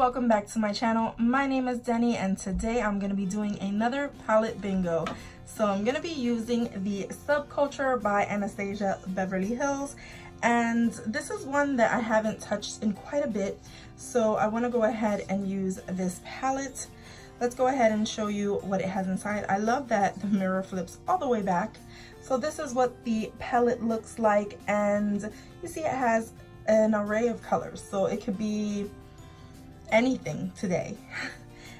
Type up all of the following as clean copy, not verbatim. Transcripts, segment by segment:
welcome back to my channel. My name is Deni and today I'm going to be doing another palette bingo. So I'm going to be using the Subculture by Anastasia Beverly Hills, and this is one that I haven't touched in quite a bit, so I want to go ahead and use this palette. Let's go ahead and show you what it has inside. I love that the mirror flips all the way back. So this is what the palette looks like, and you see it has an array of colors, so it could be anything today.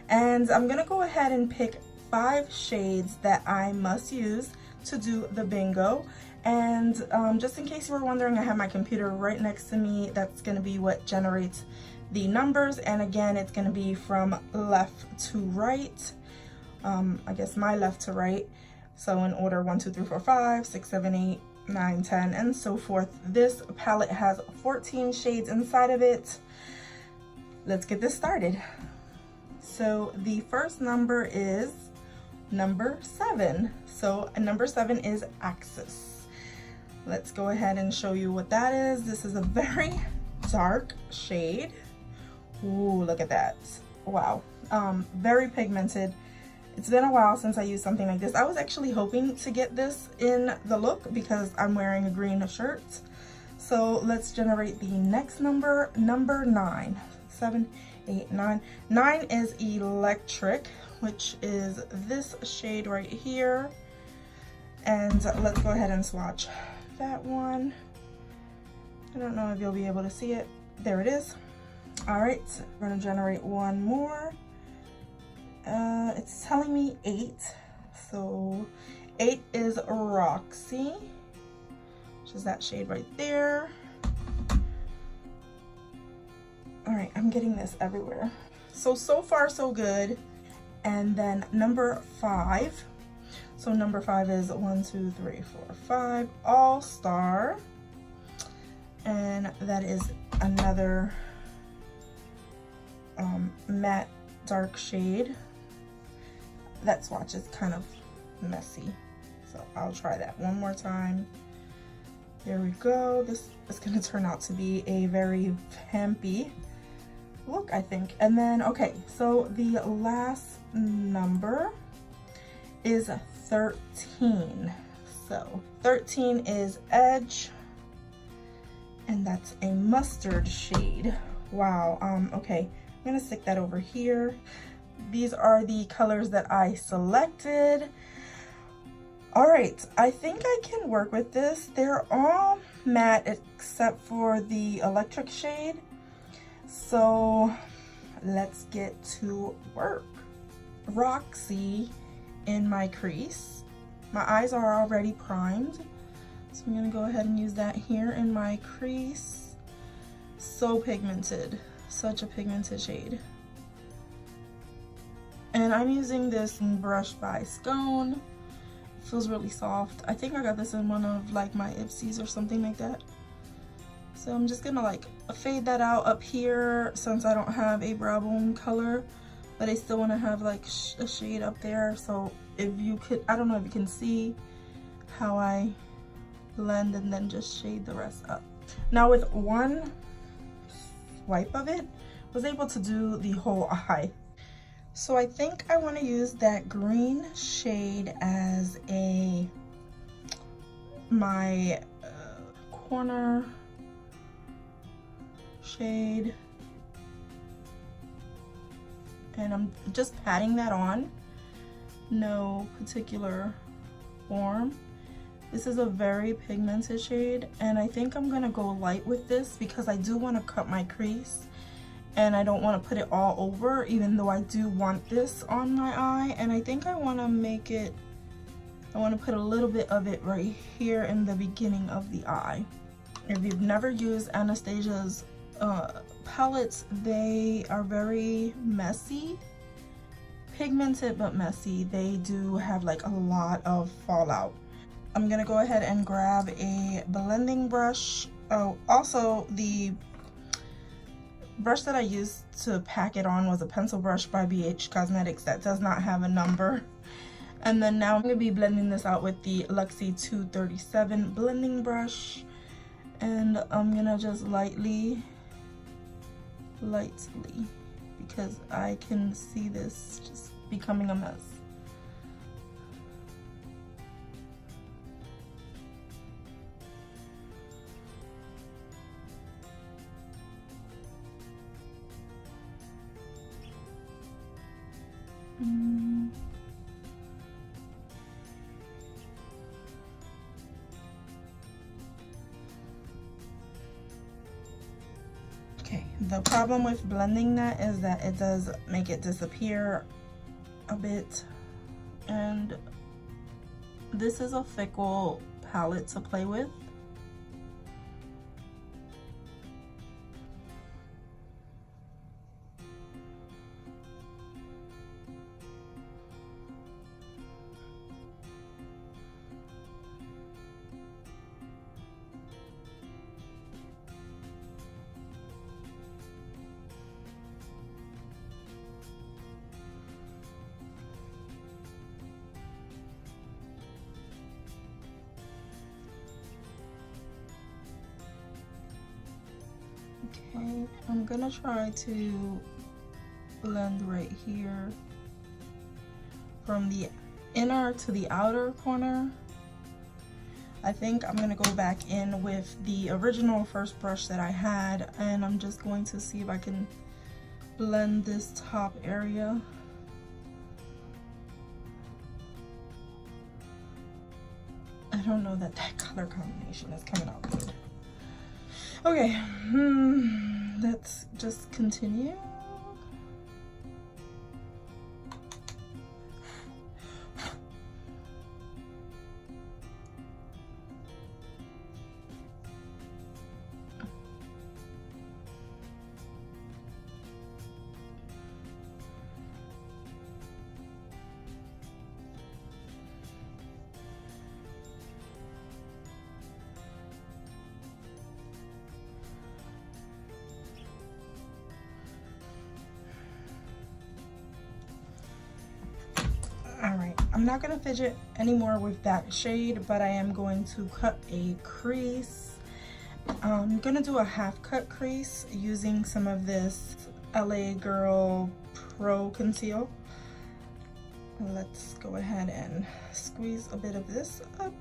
And I'm gonna go ahead and pick 5 shades that I must use to do the bingo. And just in case you were wondering, I have my computer right next to me. That's gonna be what generates the numbers, and again it's gonna be from left to right. I guess my left to right, so in order 1 2 3 4 5 6 7 8 9 10 and so forth. This palette has 14 shades inside of it. Let's get this started. So the first number is number 7. So number 7 is Axis. Let's go ahead and show you what that is. This is a very dark shade. Ooh, look at that. Wow. Very pigmented. It's been a while since I used something like this. I was actually hoping to get this in the look because I'm wearing a green shirt. So let's generate the next number, number 9. 7, 8, 9. 9 is Electric, which is this shade right here. And let's go ahead and swatch that one. I don't know if you'll be able to see it. There it is. All right, we're gonna generate one more. It's telling me 8. So 8 is Roxy, which is that shade right there. All right, I'm getting this everywhere. So far so good. And then number 5. So number 5 is 1 2 3 4 5 All Star, and that is another matte dark shade. That swatch is kind of messy, so I'll try that one more time. There we go. This is going to turn out to be a very vampy look, I think. And then, okay, so the last number is 13. So 13 is Edge, and that's a mustard shade. Wow. Okay, I'm gonna stick that over here. These are the colors that I selected. All right, I think I can work with this. They're all matte except for the Electric shade. So let's get to work. Roxy in my crease. My eyes are already primed, so I'm gonna go ahead and use that here in my crease. So pigmented, such a pigmented shade. And I'm using this brush by Scone. It feels really soft. I think I got this in one of like my Ipsies or something like that. So I'm just gonna like fade that out up here since I don't have a brow bone color, but I still want to have like a shade up there. So if you could, I don't know if you can see how I blend and then just shade the rest up. Now with one swipe of it, I was able to do the whole eye. So I think I want to use that green shade as my corner shade, and I'm just patting that on, no particular form. This is a very pigmented shade, and I think I'm gonna go light with this because I do want to cut my crease and I don't want to put it all over, even though I do want this on my eye. And I think I want to make it, I want to put a little bit of it right here in the beginning of the eye. If you've never used Anastasia's palettes, they are very messy, pigmented but messy. They do have like a lot of fallout. I'm gonna go ahead and grab a blending brush. Oh, also the brush that I used to pack it on was a pencil brush by ABH Cosmetics that does not have a number. And then now I'm gonna be blending this out with the Luxie 237 blending brush, and I'm gonna just lightly because I can see this just becoming a mess. Okay, the problem with blending that is that it does make it disappear a bit, and this is a fickle palette to play with. Okay, I'm gonna try to blend right here from the inner to the outer corner. I think I'm gonna go back in with the original first brush that I had, and I'm just going to see if I can blend this top area. I don't know that color combination is coming out good. Okay, let's just continue. Alright, I'm not going to fidget anymore with that shade, but I am going to cut a crease. I'm going to do a half cut crease using some of this LA Girl Pro Conceal. Let's go ahead and squeeze a bit of this up.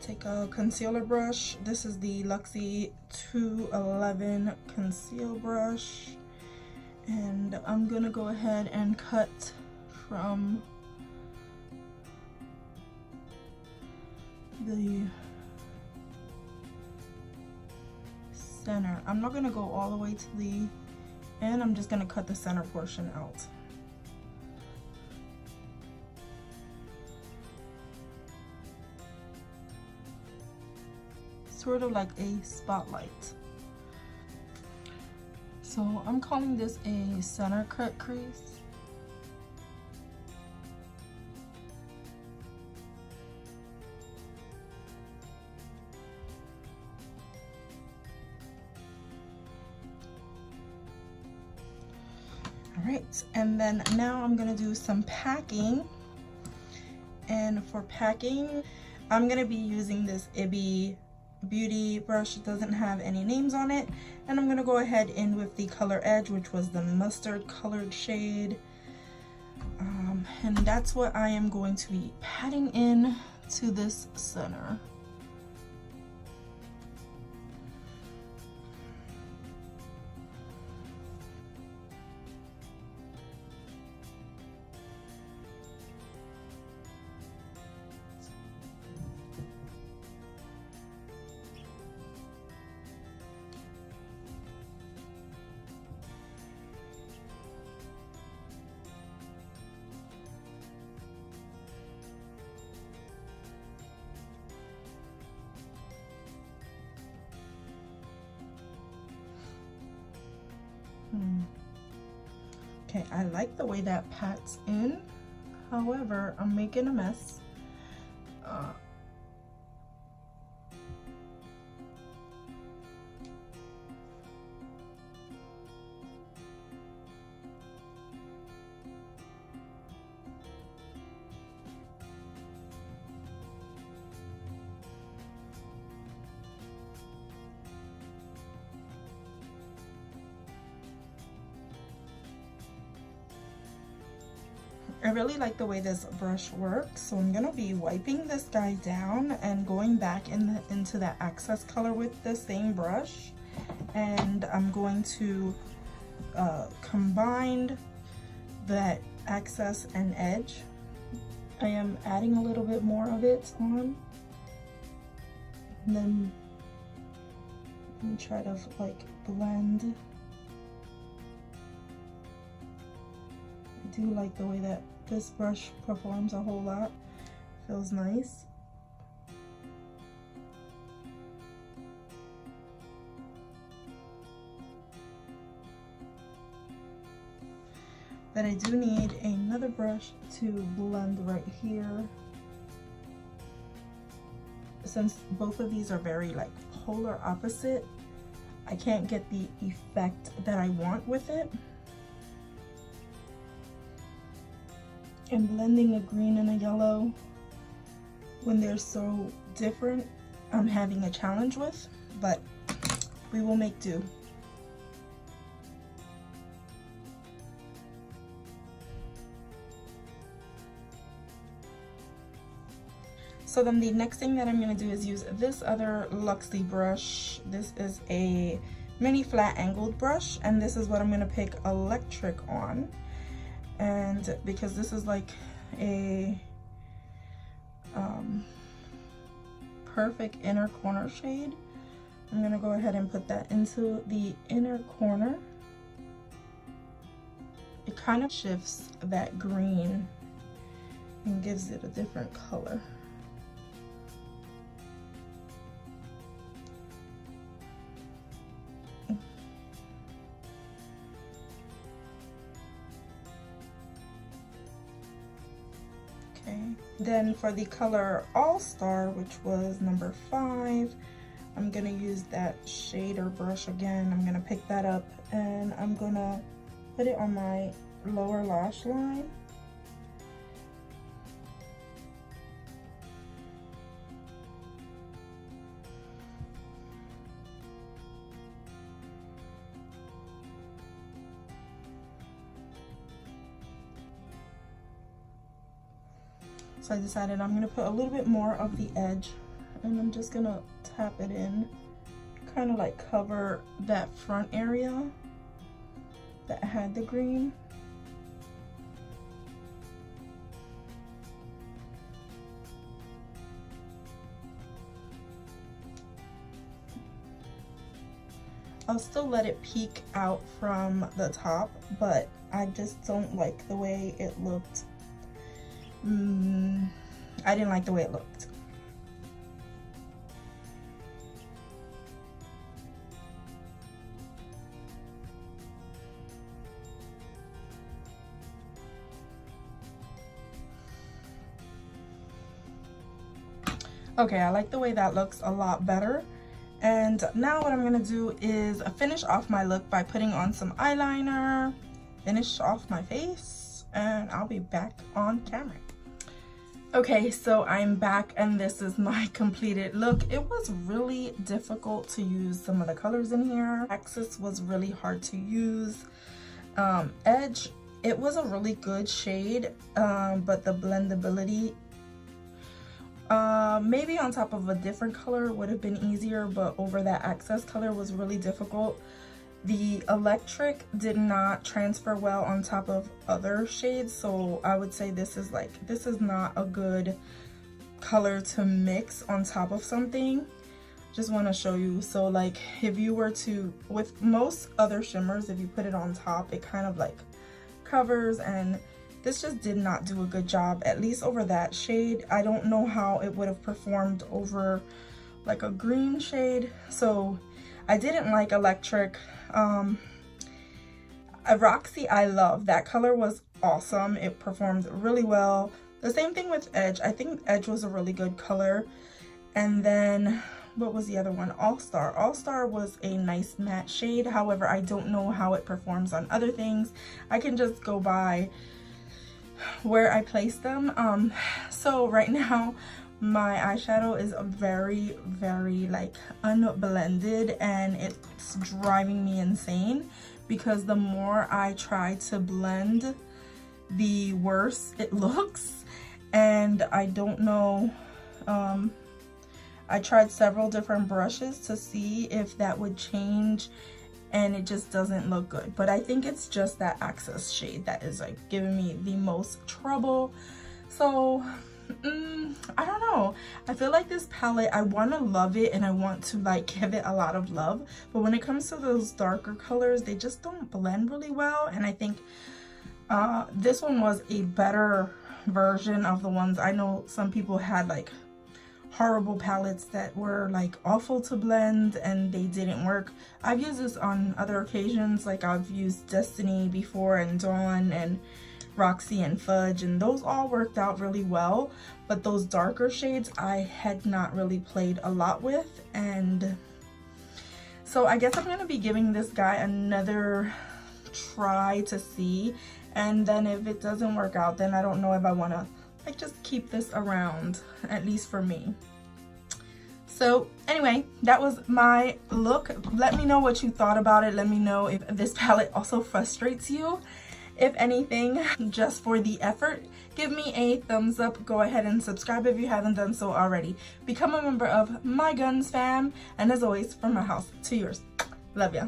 Take a concealer brush. This is the Luxie 211 conceal brush. And I'm going to go ahead and cut from the center. I'm not going to go all the way to the end. I'm just going to cut the center portion out. Sort of like a spotlight. So I'm calling this a center cut crease. Alright, and then now I'm gonna do some packing. And for packing, I'm gonna be using this Ibby Beauty brush. It doesn't have any names on it. And I'm gonna go ahead in with the color Edge, which was the mustard colored shade. And that's what I am going to be patting in to this center. Okay, I like the way that pats in. However, I'm making a mess. I really like the way this brush works, so I'm gonna be wiping this guy down and going back into that access color with the same brush, and I'm going to combine that access and edge. I am adding a little bit more of it on, and then let me try to like blend. I do like the way that this brush performs a whole lot. Feels nice. But I do need another brush to blend right here. Since both of these are very like polar opposite, I can't get the effect that I want with it. And blending a green and a yellow when they're so different, I'm having a challenge with, but we will make do. So then the next thing that I'm going to do is use this other Luxie brush. This is a mini flat angled brush, and this is what I'm going to pick electric on. And because this is like a perfect inner corner shade, I'm gonna go ahead and put that into the inner corner. It kind of shifts that green and gives it a different color. Then for the color All Star, which was number 5, I'm gonna use that shader brush again. I'm gonna pick that up and I'm gonna put it on my lower lash line. So I decided I'm gonna put a little bit more of the edge, and I'm just gonna tap it in, kind of like cover that front area that had the green. I'll still let it peek out from the top, but I just don't like the way it looked. I didn't like the way it looked. Okay, I like the way that looks a lot better. And now what I'm gonna do is finish off my look by putting on some eyeliner, finish off my face, and I'll be back on camera. Okay, so I'm back and this is my completed look. It was really difficult to use some of the colors in here. Access was really hard to use. Edge, it was a really good shade, but the blendability, maybe on top of a different color would have been easier, but over that access color was really difficult. The electric did not transfer well on top of other shades, so I would say this is not a good color to mix on top of something. Just want to show you. So like if you were to, with most other shimmers, if you put it on top, it kind of like covers, and this just did not do a good job, at least over that shade. I don't know how it would have performed over like a green shade. So I didn't like electric. Roxy, I love that color, was awesome. It performed really well. The same thing with Edge. I think Edge was a really good color. And then what was the other one? All Star. All Star was a nice matte shade. However, I don't know how it performs on other things. I can just go by where I place them. So right now my eyeshadow is very like unblended, and it's driving me insane because the more I try to blend the worse it looks. And I don't know, I tried several different brushes to see if that would change, and it just doesn't look good. But I think it's just that access shade that is like giving me the most trouble. So I don't know, I feel like this palette, I want to love it and I want to like give it a lot of love, but when it comes to those darker colors, they just don't blend really well. And I think this one was a better version of the ones. I know some people had like horrible palettes that were like awful to blend and they didn't work. I've used this on other occasions, like I've used Destiny before, and Dawn and Roxy and Fudge, and those all worked out really well. But those darker shades I had not really played a lot with, and so I guess I'm gonna be giving this guy another try to see, and then if it doesn't work out, then I don't know if I want to like just keep this around, at least for me. So anyway, that was my look. Let me know what you thought about it. Let me know if this palette also frustrates you. If anything, just for the effort, give me a thumbs up. Go ahead and subscribe if you haven't done so already. Become a member of my GonzFam, and as always, from my house to yours. Love ya.